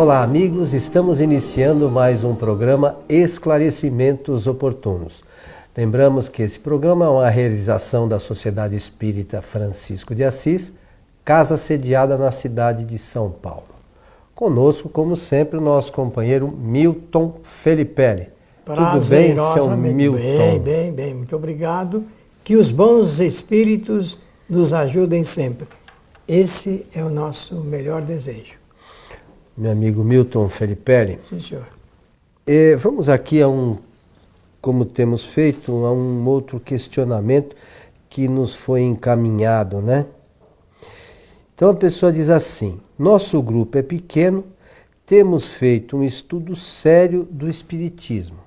Olá, amigos, estamos iniciando mais um programa Esclarecimentos Oportunos. Lembramos que esse programa é uma realização da Sociedade Espírita Francisco de Assis, casa sediada na cidade de São Paulo. Conosco, como sempre, o nosso companheiro Milton Felipelli. Tudo bem, seu Milton? Bem, muito obrigado. Que os bons espíritos nos ajudem sempre. Esse é o nosso melhor desejo. Meu amigo Milton Felipelli. Sim, senhor. Vamos aqui como temos feito, a um outro questionamento que nos foi encaminhado, né? Então a pessoa diz assim: nosso grupo é pequeno, temos feito um estudo sério do Espiritismo.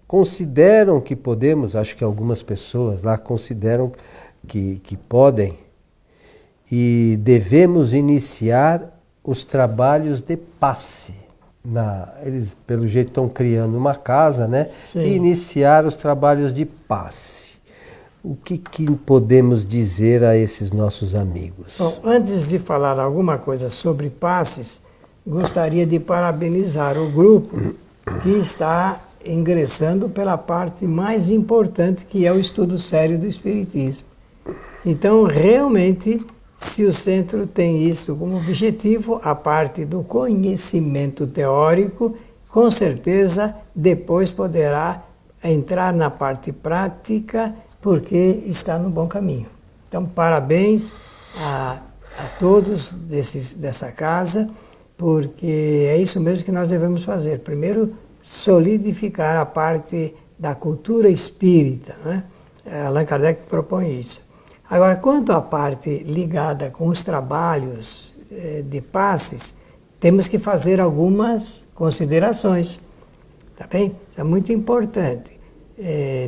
Consideram que podemos, acho que algumas pessoas lá consideram que podem e devemos iniciar os trabalhos de passe. Eles, pelo jeito, estão criando uma casa, né? Sim. E iniciar os trabalhos de passe. O que podemos dizer a esses nossos amigos? Bom, antes de falar alguma coisa sobre passes, gostaria de parabenizar o grupo que está ingressando pela parte mais importante, que é o estudo sério do Espiritismo. Então, realmente, se o centro tem isso como objetivo, a parte do conhecimento teórico, com certeza depois poderá entrar na parte prática, porque está no bom caminho. Então, parabéns a todos dessa casa, porque é isso mesmo que nós devemos fazer. Primeiro, solidificar a parte da cultura espírita, né? Allan Kardec propõe isso. Agora, quanto à parte ligada com os trabalhos de passes, temos que fazer algumas considerações, tá bem? Isso é muito importante.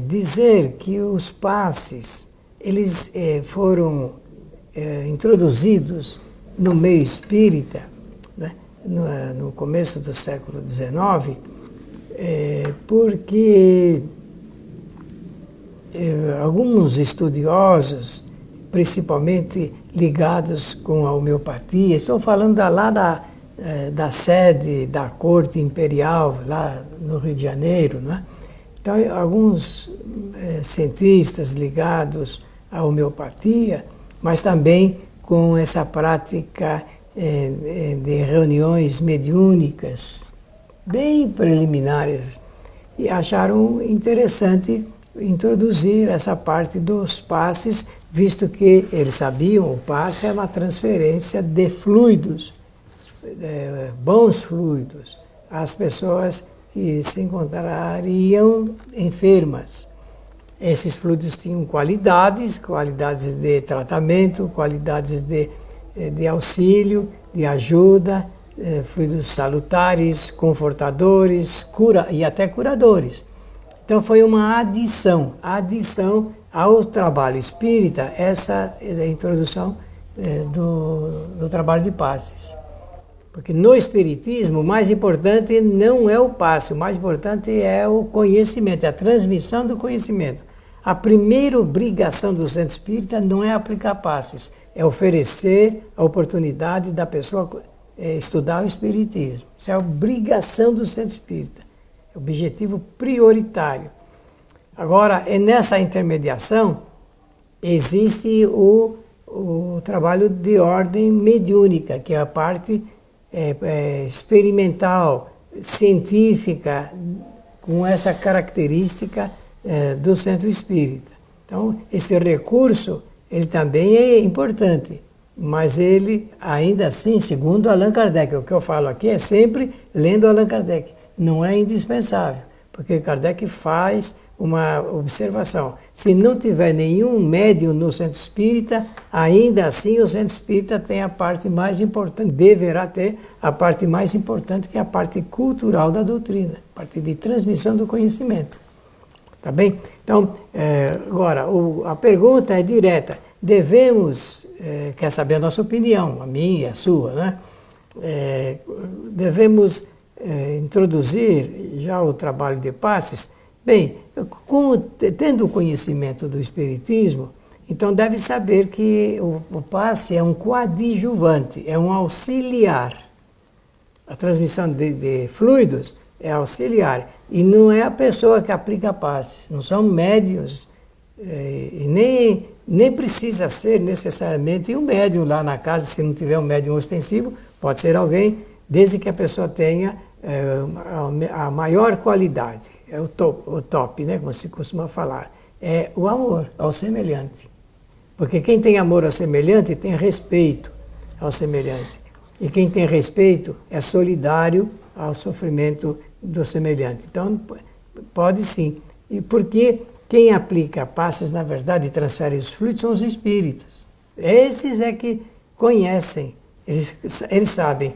Dizer que os passes, eles foram introduzidos no meio espírita, né? No começo do século XIX, porque alguns estudiosos, principalmente ligados com a homeopatia, estou falando lá da sede da corte imperial, lá no Rio de Janeiro, né? Então, alguns cientistas ligados à homeopatia, mas também com essa prática de reuniões mediúnicas, bem preliminares, e acharam interessante introduzir essa parte dos passes, visto que eles sabiam, o passe é uma transferência de fluidos, bons fluidos, às pessoas que se encontrariam enfermas. Esses fluidos tinham qualidades de tratamento, qualidades de auxílio, de ajuda, fluidos salutares, confortadores, e até curadores. Então foi uma adição ao trabalho espírita, essa é a introdução do trabalho de passes. Porque no espiritismo o mais importante não é o passe, o mais importante é o conhecimento, é a transmissão do conhecimento. A primeira obrigação do centro espírita não é aplicar passes, é oferecer a oportunidade da pessoa estudar o espiritismo. Isso é a obrigação do centro espírita. Objetivo prioritário. Agora, nessa intermediação, existe o trabalho de ordem mediúnica, que é a parte experimental, científica, com essa característica do centro espírita. Então, esse recurso, ele também é importante, mas ele, ainda assim, segundo Allan Kardec, o que eu falo aqui é sempre lendo Allan Kardec. Não é indispensável, porque Kardec faz uma observação. Se não tiver nenhum médium no centro espírita, ainda assim o centro espírita tem a parte mais importante, deverá ter a parte mais importante, que é a parte cultural da doutrina, a parte de transmissão do conhecimento. Tá bem? Então, agora, a pergunta é direta. Devemos, quer saber a nossa opinião, a minha e a sua, né? Devemos introduzir já o trabalho de passes. Bem, tendo o conhecimento do Espiritismo, então deve saber que o passe é um coadjuvante, é um auxiliar. A transmissão de fluidos é auxiliar. E não é a pessoa que aplica passes, não são médiuns, e nem precisa ser necessariamente um médium lá na casa, se não tiver um médium ostensivo, pode ser alguém, desde que a pessoa tenha a maior qualidade, é o top, né, como se costuma falar, é o amor ao semelhante. Porque quem tem amor ao semelhante tem respeito ao semelhante. E quem tem respeito é solidário ao sofrimento do semelhante. Então, pode sim. E porque quem aplica passes, na verdade, transfere os fluidos, são os espíritos. Esses é que conhecem, eles sabem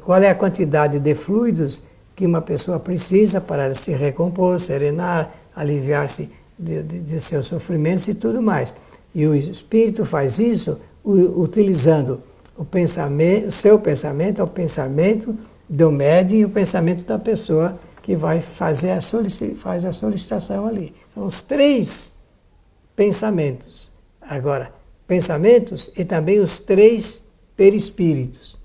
qual é a quantidade de fluidos que uma pessoa precisa para se recompor, serenar, aliviar-se de seus sofrimentos e tudo mais. E o espírito faz isso utilizando o seu pensamento, é o pensamento do médium e o pensamento da pessoa que vai fazer faz a solicitação ali. São os 3 pensamentos. Agora, pensamentos e também os 3 perispíritos.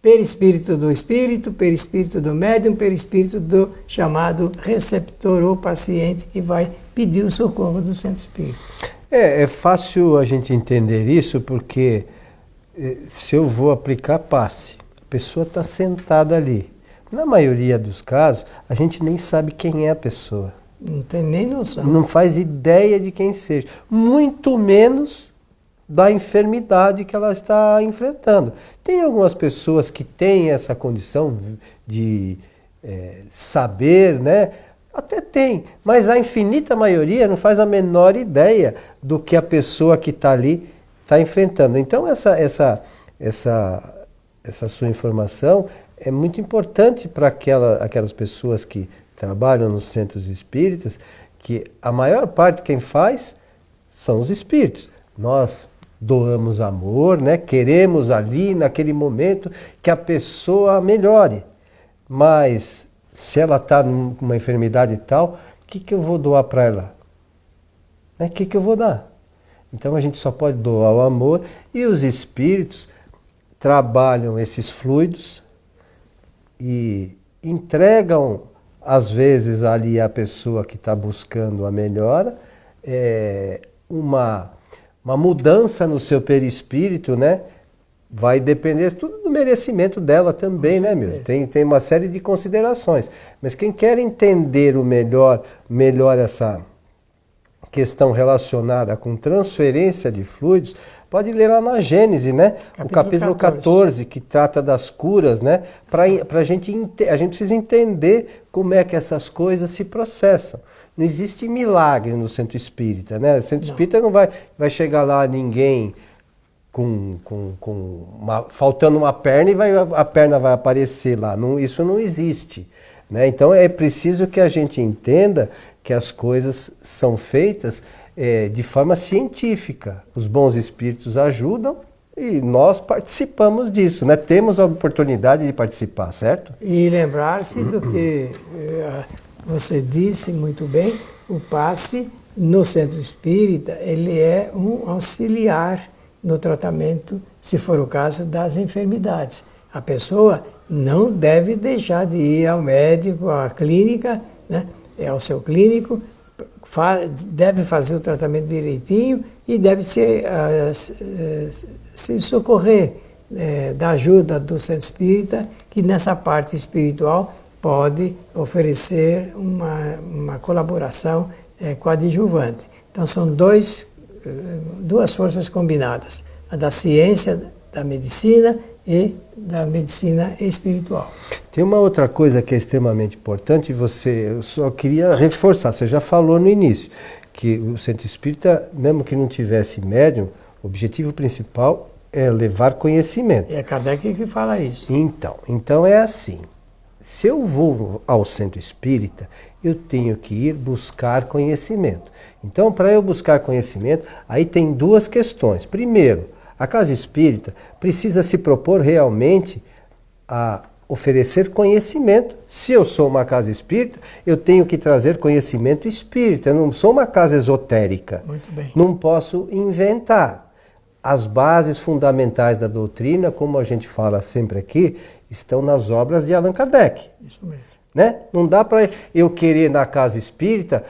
Perispírito do espírito, perispírito do médium, perispírito do chamado receptor ou paciente que vai pedir o socorro do centro espírita. É fácil a gente entender isso porque se eu vou aplicar passe, a pessoa está sentada ali. Na maioria dos casos, a gente nem sabe quem é a pessoa. Não tem nem noção. Não faz ideia de quem seja. Muito menos da enfermidade que ela está enfrentando. Tem algumas pessoas que têm essa condição de saber, né? Até tem, mas a infinita maioria não faz a menor ideia do que a pessoa que está ali está enfrentando. Então essa sua informação é muito importante para aquelas pessoas que trabalham nos centros espíritas, que a maior parte quem faz são os espíritos. Nós doamos amor, né? Queremos ali, naquele momento, que a pessoa melhore. Mas se ela está numa enfermidade e tal, o que eu vou doar para ela? O que eu vou dar? Então a gente só pode doar o amor e os espíritos trabalham esses fluidos e entregam, às vezes, ali a pessoa que está buscando a melhora, uma mudança no seu perispírito, né? Vai depender tudo do merecimento dela também, né, meu? Tem uma série de considerações. Mas quem quer entender melhor essa questão relacionada com transferência de fluidos, pode ler lá na Gênese, né? O capítulo 14, que trata das curas, né? A gente precisa entender como é que essas coisas se processam. Não existe milagre no centro espírita, né? O centro espírita não vai chegar lá ninguém faltando uma perna e a perna vai aparecer lá. Isso não existe, né? Então é preciso que a gente entenda que as coisas são feitas de forma científica. Os bons espíritos ajudam e nós participamos disso, né? Temos a oportunidade de participar, certo? E lembrar-se do que você disse muito bem, o passe no centro espírita, ele é um auxiliar no tratamento, se for o caso, das enfermidades. A pessoa não deve deixar de ir ao médico, à clínica, né? Ao seu clínico, deve fazer o tratamento direitinho e deve se socorrer da ajuda do centro espírita, que nessa parte espiritual pode oferecer uma colaboração coadjuvante. Então são duas forças combinadas, a da ciência, da medicina e da medicina espiritual. Tem uma outra coisa que é extremamente importante, eu só queria reforçar, você já falou no início, que o centro espírita, mesmo que não tivesse médium, o objetivo principal é levar conhecimento. É Kardec que fala isso. Então é assim, se eu vou ao centro espírita, eu tenho que ir buscar conhecimento. Então, para eu buscar conhecimento, aí tem 2 questões. Primeiro, a casa espírita precisa se propor realmente a oferecer conhecimento. Se eu sou uma casa espírita, eu tenho que trazer conhecimento espírita. Eu não sou uma casa esotérica. Muito bem. Não posso inventar. as bases fundamentais da doutrina, como a gente fala sempre aqui, estão nas obras de Allan Kardec. Isso mesmo. Né? Não dá para eu querer na casa espírita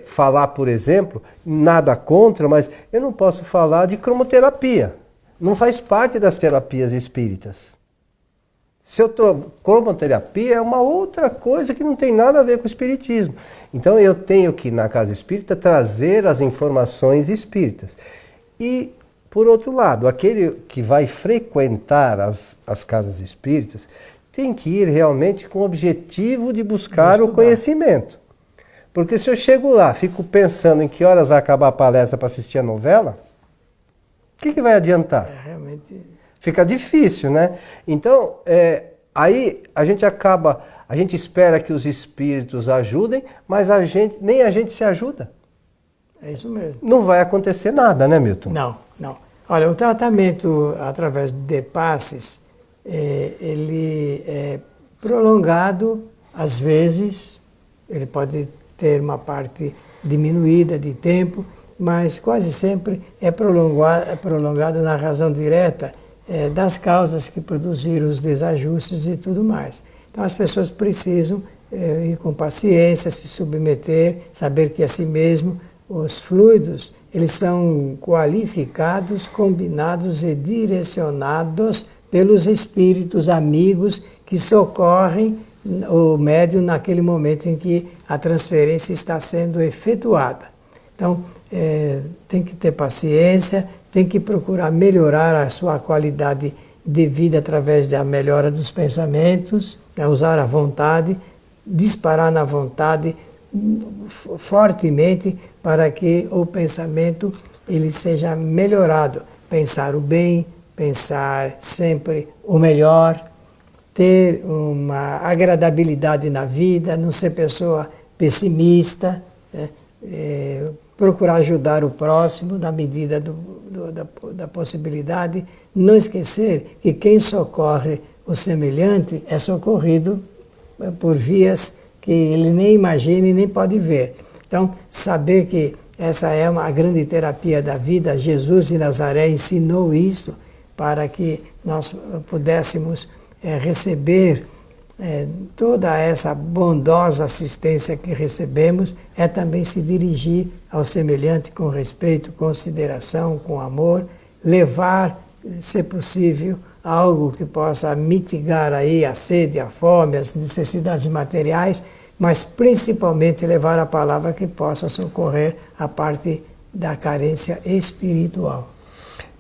falar, por exemplo, nada contra, mas eu não posso falar de cromoterapia. Não faz parte das terapias espíritas. Cromoterapia é uma outra coisa que não tem nada a ver com o espiritismo. Então eu tenho que, na casa espírita, trazer as informações espíritas. E, por outro lado, aquele que vai frequentar as casas espíritas tem que ir realmente com o objetivo de buscar o conhecimento. Porque se eu chego lá, fico pensando em que horas vai acabar a palestra para assistir a novela, o que vai adiantar? Realmente... Fica difícil, né? Então, aí a gente espera que os espíritos ajudem, mas nem a gente se ajuda. É isso mesmo. Não vai acontecer nada, né, Milton? Não. Olha, o tratamento através de passes, ele é prolongado, às vezes, ele pode ter uma parte diminuída de tempo, mas quase sempre é prolongado na razão direta das causas que produziram os desajustes e tudo mais. Então as pessoas precisam ir com paciência, se submeter, saber que assim mesmo os fluidos, eles são qualificados, combinados e direcionados pelos espíritos amigos que socorrem o médium naquele momento em que a transferência está sendo efetuada. Então, tem que ter paciência, tem que procurar melhorar a sua qualidade de vida através da melhora dos pensamentos, usar a vontade, disparar na vontade fortemente para que o pensamento ele seja melhorado. Pensar o bem, pensar sempre o melhor, ter uma agradabilidade na vida, não ser pessoa pessimista, procurar ajudar o próximo na medida da possibilidade, não esquecer que quem socorre o semelhante é socorrido por vias que ele nem imagina e nem pode ver. Então, saber que essa é uma grande terapia da vida, Jesus de Nazaré ensinou isso para que nós pudéssemos receber toda essa bondosa assistência que recebemos, é também se dirigir ao semelhante com respeito, consideração, com amor, levar, se possível, algo que possa mitigar aí a sede, a fome, as necessidades materiais, mas principalmente levar a palavra que possa socorrer a parte da carência espiritual.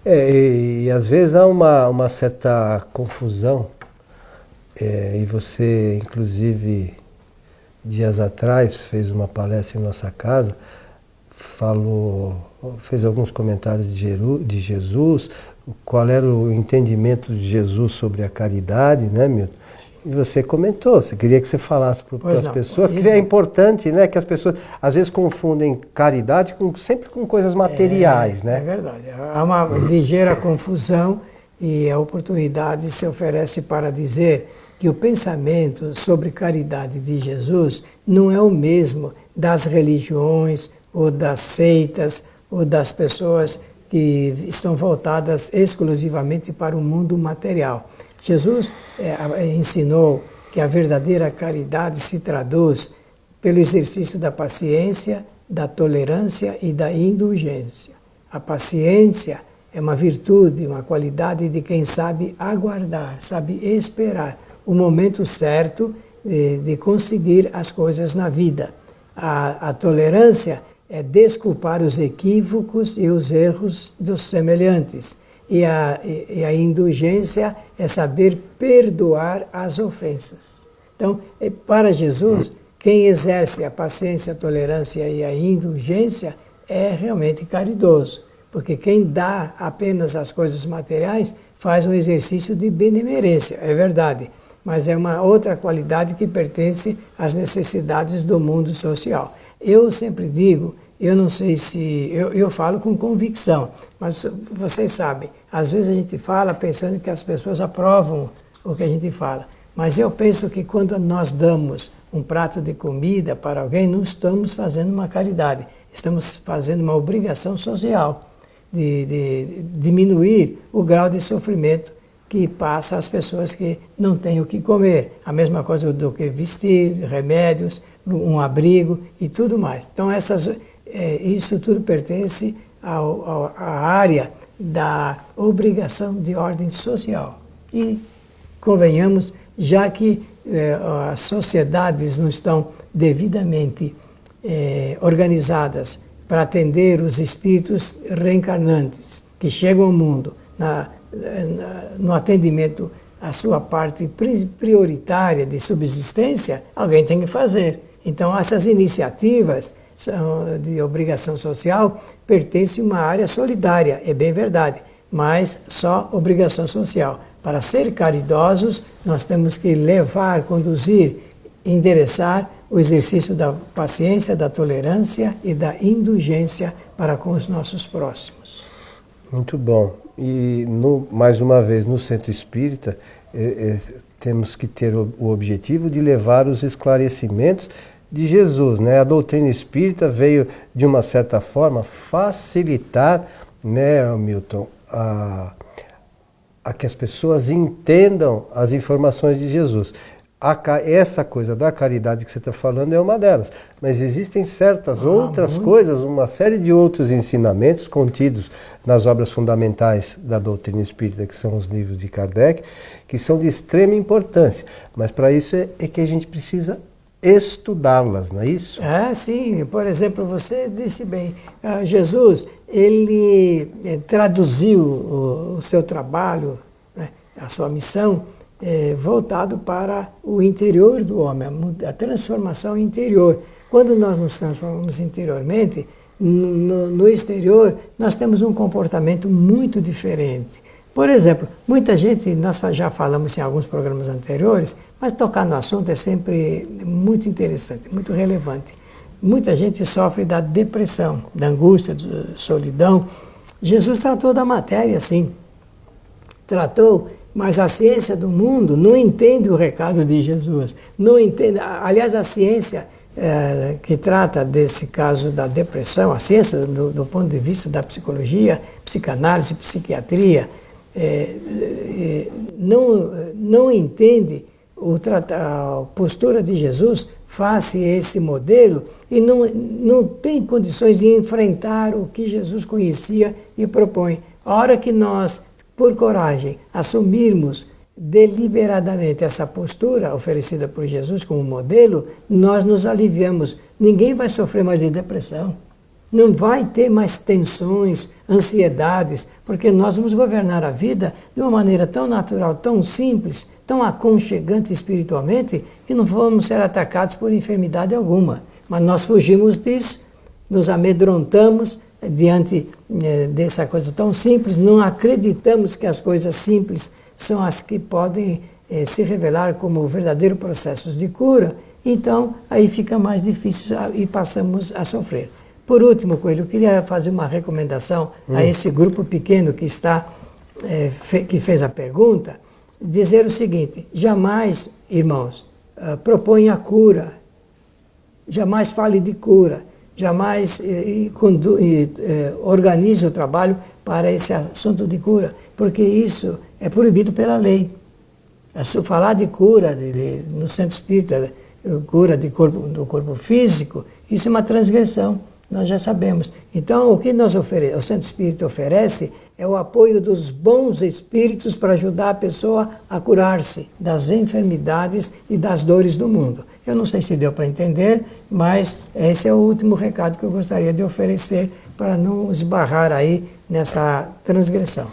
E às vezes há uma certa confusão. E você, inclusive, dias atrás, fez uma palestra em nossa casa, fez alguns comentários de Jesus, qual era o entendimento de Jesus sobre a caridade, né, Milton? E você comentou, você queria que você falasse para as pessoas, que é importante, né, que as pessoas às vezes confundem caridade sempre com coisas materiais, né? É verdade, há uma ligeira confusão e a oportunidade se oferece para dizer que o pensamento sobre caridade de Jesus não é o mesmo das religiões ou das seitas ou das pessoas que estão voltadas exclusivamente para o mundo material. Jesus ensinou que a verdadeira caridade se traduz pelo exercício da paciência, da tolerância e da indulgência. A paciência é uma virtude, uma qualidade de quem sabe aguardar, sabe esperar o momento certo de conseguir as coisas na vida. A tolerância é desculpar os equívocos e os erros dos semelhantes. E a indulgência é saber perdoar as ofensas. Então, para Jesus, quem exerce a paciência, a tolerância e a indulgência é realmente caridoso. Porque quem dá apenas as coisas materiais faz um exercício de benemerência, é verdade. Mas é uma outra qualidade que pertence às necessidades do mundo social. Eu sempre digo, eu não sei se... Eu falo com convicção, mas vocês sabem, às vezes a gente fala pensando que as pessoas aprovam o que a gente fala. Mas eu penso que quando nós damos um prato de comida para alguém, não estamos fazendo uma caridade, estamos fazendo uma obrigação social. de diminuir o grau de sofrimento que passa às pessoas que não têm o que comer. A mesma coisa do que vestir, remédios, um abrigo e tudo mais. Então, isso tudo pertence à área da obrigação de ordem social. E, convenhamos, já que as sociedades não estão devidamente organizadas para atender os espíritos reencarnantes que chegam ao mundo no atendimento à sua parte prioritária de subsistência, alguém tem que fazer. Então, essas iniciativas de obrigação social pertencem a uma área solidária, é bem verdade, mas só obrigação social. Para ser caridosos, nós temos que levar, conduzir, endereçar o exercício da paciência, da tolerância e da indulgência para com os nossos próximos. Muito bom. E, mais uma vez, no Centro Espírita, temos que ter o objetivo de levar os esclarecimentos de Jesus, né? A doutrina espírita veio, de uma certa forma, facilitar, né, Milton, a que as pessoas entendam as informações de Jesus. Essa coisa da caridade que você está falando é uma delas, mas existem certas outras coisas, uma série de outros ensinamentos contidos nas obras fundamentais da doutrina espírita, que são os livros de Kardec, que são de extrema importância, mas para isso é que a gente precisa estudá-las, não é isso? Sim. Por exemplo, você disse bem, Jesus, ele traduziu o seu trabalho, né, a sua missão, voltado para o interior do homem, a transformação interior. Quando nós nos transformamos interiormente, no exterior, nós temos um comportamento muito diferente. Por exemplo, muita gente, nós já falamos em alguns programas anteriores, mas tocar no assunto é sempre muito interessante, muito relevante. Muita gente sofre da depressão, da angústia, da solidão. Jesus tratou da matéria, sim. Tratou, mas a ciência do mundo não entende o recado de Jesus. Não entende. Aliás, a ciência que trata desse caso da depressão, a ciência do ponto de vista da psicologia, psicanálise, psiquiatria, não entende a postura de Jesus face a esse modelo e não tem condições de enfrentar o que Jesus conhecia e propõe. A hora que nós, por coragem, assumirmos deliberadamente essa postura oferecida por Jesus como modelo, nós nos aliviamos. Ninguém vai sofrer mais de depressão. Não vai ter mais tensões, ansiedades, porque nós vamos governar a vida de uma maneira tão natural, tão simples, tão aconchegante espiritualmente, que não vamos ser atacados por enfermidade alguma. Mas nós fugimos disso, nos amedrontamos diante dessa coisa tão simples, não acreditamos que as coisas simples são as que podem se revelar como verdadeiros processos de cura, então aí fica mais difícil e passamos a sofrer. Por último, Coelho, eu queria fazer uma recomendação a esse grupo pequeno que que fez a pergunta, dizer o seguinte: jamais, irmãos, proponha a cura, jamais fale de cura, jamais organize o trabalho para esse assunto de cura, porque isso é proibido pela lei. Falar de cura no centro espírita, cura do corpo físico, isso é uma transgressão. Nós já sabemos. Então, o que o Centro Espírita oferece é o apoio dos bons espíritos para ajudar a pessoa a curar-se das enfermidades e das dores do mundo. Eu não sei se deu para entender, mas esse é o último recado que eu gostaria de oferecer para não esbarrar aí nessa transgressão.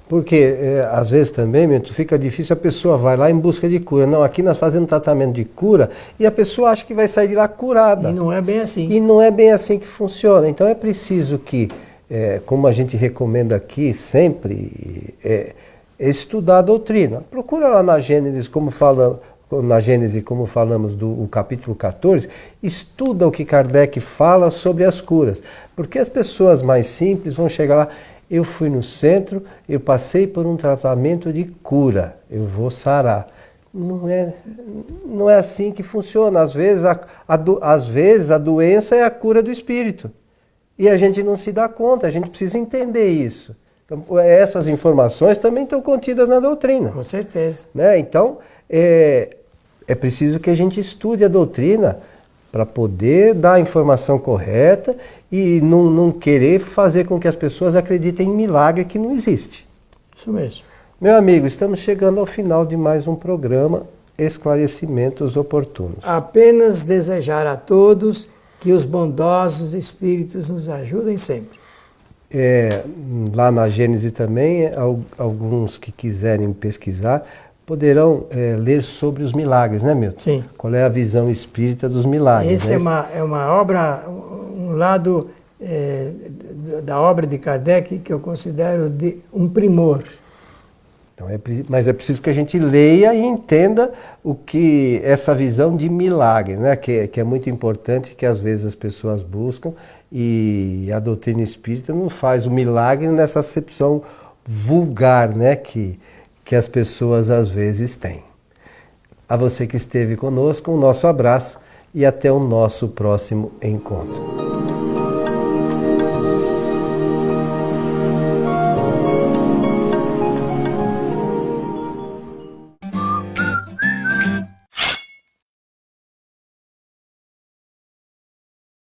Porque, às vezes também, Milton, fica difícil, a pessoa vai lá em busca de cura. Não, aqui nós fazemos tratamento de cura e a pessoa acha que vai sair de lá curada. E não é bem assim. E não é bem assim que funciona. Então é preciso que, como a gente recomenda aqui sempre, estudar a doutrina. Procura lá na Gênesis, como falamos do capítulo 14, estuda o que Kardec fala sobre as curas. Porque as pessoas mais simples vão chegar lá: eu fui no centro, eu passei por um tratamento de cura, eu vou sarar. Não é assim que funciona. Às vezes a doença é a cura do espírito. e a gente não se dá conta, a gente precisa entender isso. Então, essas informações também estão contidas na doutrina. Com certeza. Né? Então, é preciso que a gente estude a doutrina para poder dar a informação correta e não querer fazer com que as pessoas acreditem em milagre que não existe. Isso mesmo. Meu amigo, estamos chegando ao final de mais um programa Esclarecimentos Oportunos. Apenas desejar a todos que os bondosos espíritos nos ajudem sempre. Lá na Gênese também, alguns que quiserem pesquisar poderão ler sobre os milagres, né, Milton? Sim. Qual é a visão espírita dos milagres? Esse é uma obra, um lado da obra de Kardec que eu considero de um primor. Então, mas é preciso que a gente leia e entenda o que essa visão de milagre, né? Que é muito importante, que às vezes as pessoas buscam, e a doutrina espírita não faz o milagre nessa acepção vulgar, né? Que as pessoas às vezes têm. A você que esteve conosco, um nosso abraço e até o nosso próximo encontro.